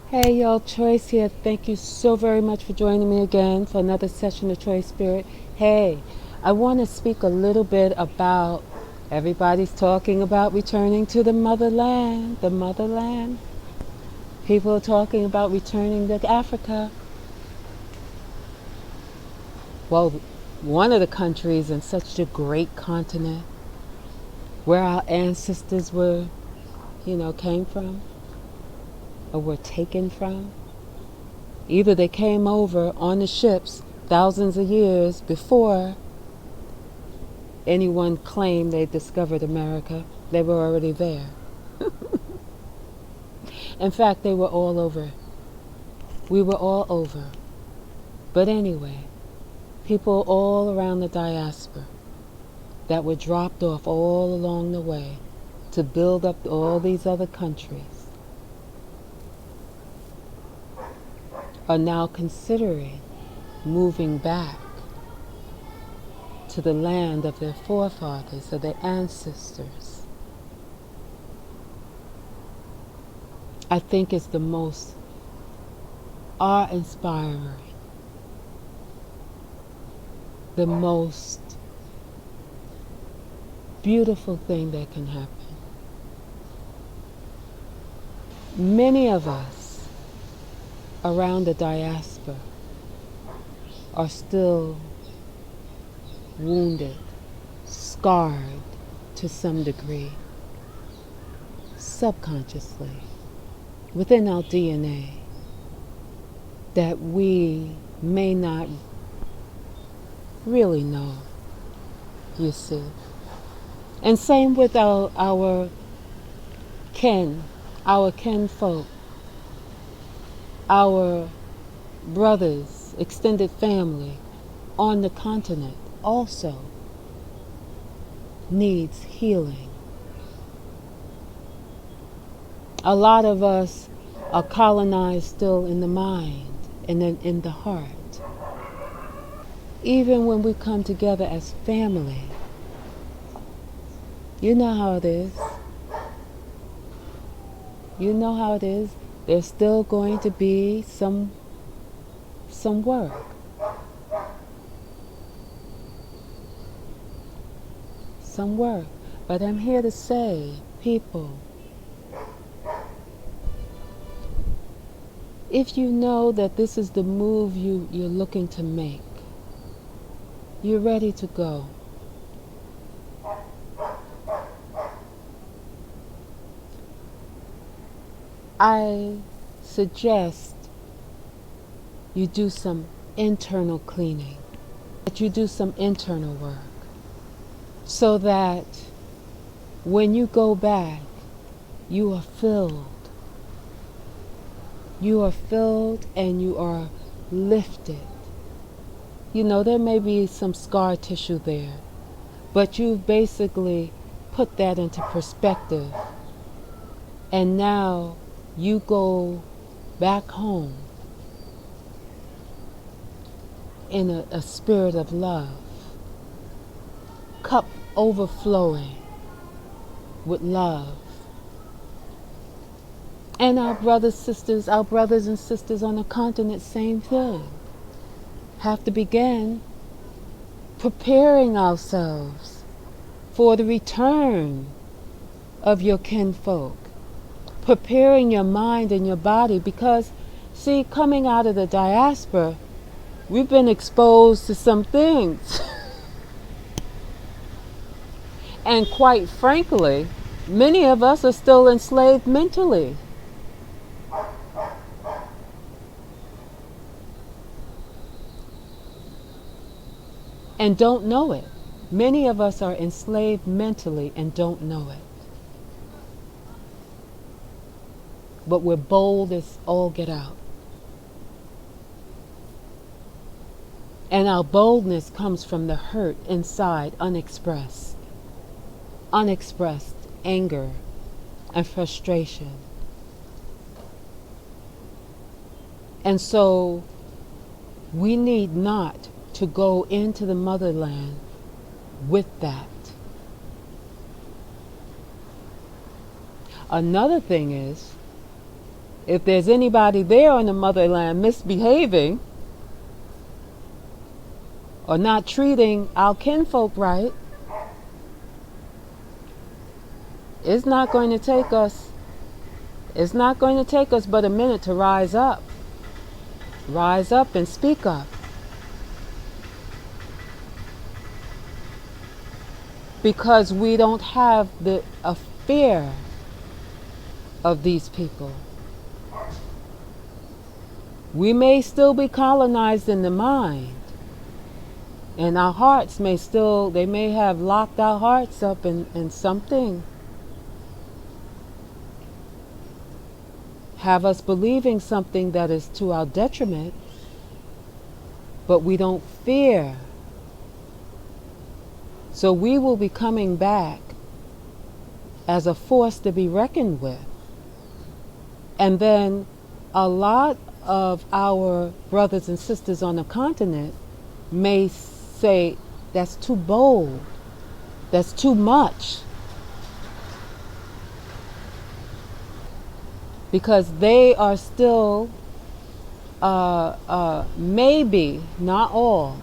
Hey y'all, Choice here. Thank you so very much for joining me again for another session of Choice Spirit. Hey, I want to speak a little bit about everybody's talking about returning to the motherland, the motherland. People are talking about returning to Africa. Well, one of the countries in such a great continent where our ancestors were, came from or were taken from. Either they came over on the ships thousands of years before anyone claimed they discovered America. They were already there. In fact, they were all over. We were all over. But anyway, people all around the diaspora that were dropped off all along the way to build up all these other countries are now considering moving back to the land of their forefathers, of their ancestors. I think it's the most awe-inspiring, the most beautiful thing that can happen. Many of us around the diaspora are still wounded, scarred to some degree, subconsciously, within our DNA, that we may not really know, you see. And same with our kinfolk, our brothers, extended family on the continent also needs healing. A lot of us are colonized still in the mind and then in the heart. Even when we come together as family, you know how it is. You know how it is. There's still going to be some work. Some work. But I'm here to say, people, if you know that this is the move you're looking to make, you're ready to go. I suggest you do some internal cleaning, that you do some internal work, so that when you go back, you are filled. You are filled and you are lifted. You know, there may be some scar tissue there, but you've basically put that into perspective. And now you go back home in a spirit of love, cup overflowing with love. And our brothers and sisters on the continent, same thing. Have to begin preparing ourselves for the return of your kinfolk. Preparing your mind and your body, because, see, coming out of the diaspora, we've been exposed to some things. And quite frankly, many of us are still enslaved mentally. And don't know it. Many of us are enslaved mentally and don't know it. But we're bold as all get out. And our boldness comes from the hurt inside, unexpressed. Unexpressed anger and frustration. And so we need not to go into the motherland with that. Another thing is, if there's anybody there on the motherland misbehaving or not treating our kinfolk right, it's not going to take us but a minute to rise up and speak up, because we don't have a fear of these people. We may still be colonized in the mind, and our hearts they may have locked our hearts up in something, have us believing something that is to our detriment, but we don't fear. So we will be coming back as a force to be reckoned with. And then a lot of our brothers and sisters on the continent may say, that's too bold, that's too much. Because they are still, maybe, not all,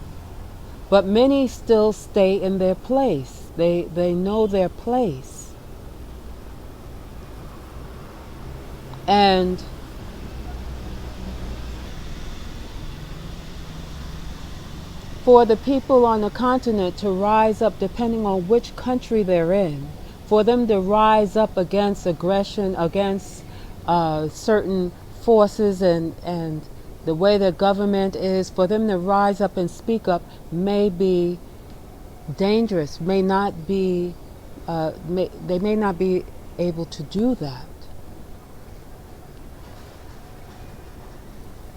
but many still stay in their place. They know their place. And for the people on the continent to rise up, depending on which country they're in, for them to rise up against aggression, against certain forces and the way the government is, for them to rise up and speak up may be dangerous, may not be, they may not be able to do that.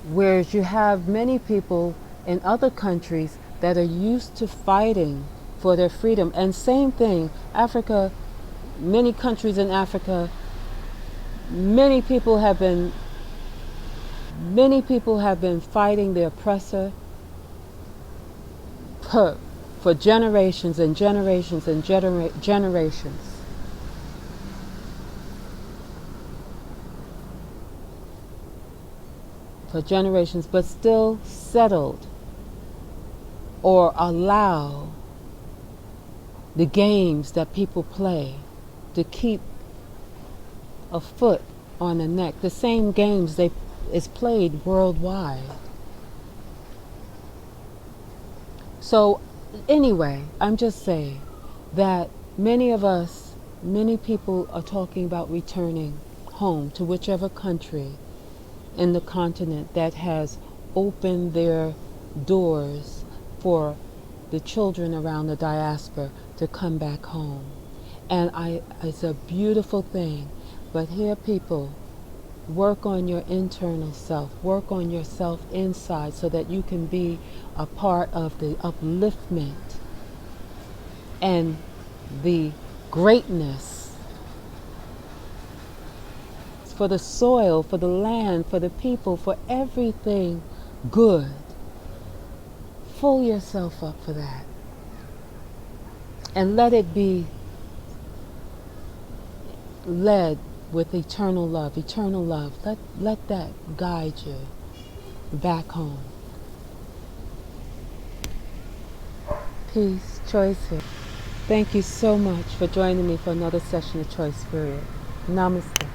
Whereas you have many people in other countries that are used to fighting for their freedom. And same thing, Africa, many countries in Africa, many people have been fighting the oppressor for generations and generations and generations. For generations, but still settled or allow the games that people play to keep a foot on the neck. The same games is played worldwide. So anyway, I'm just saying that many people are talking about returning home to whichever country in the continent that has opened their doors for the children around the diaspora to come back home. And it's a beautiful thing. But here, people, work on your internal self, work on yourself inside so that you can be a part of the upliftment and the greatness for the soil, for the land, for the people, for everything good. Pull yourself up for that. And let it be led with eternal love, eternal love. Let that guide you back home. Peace, Choice here. Thank you so much for joining me for another session of Choice Spirit. Namaste.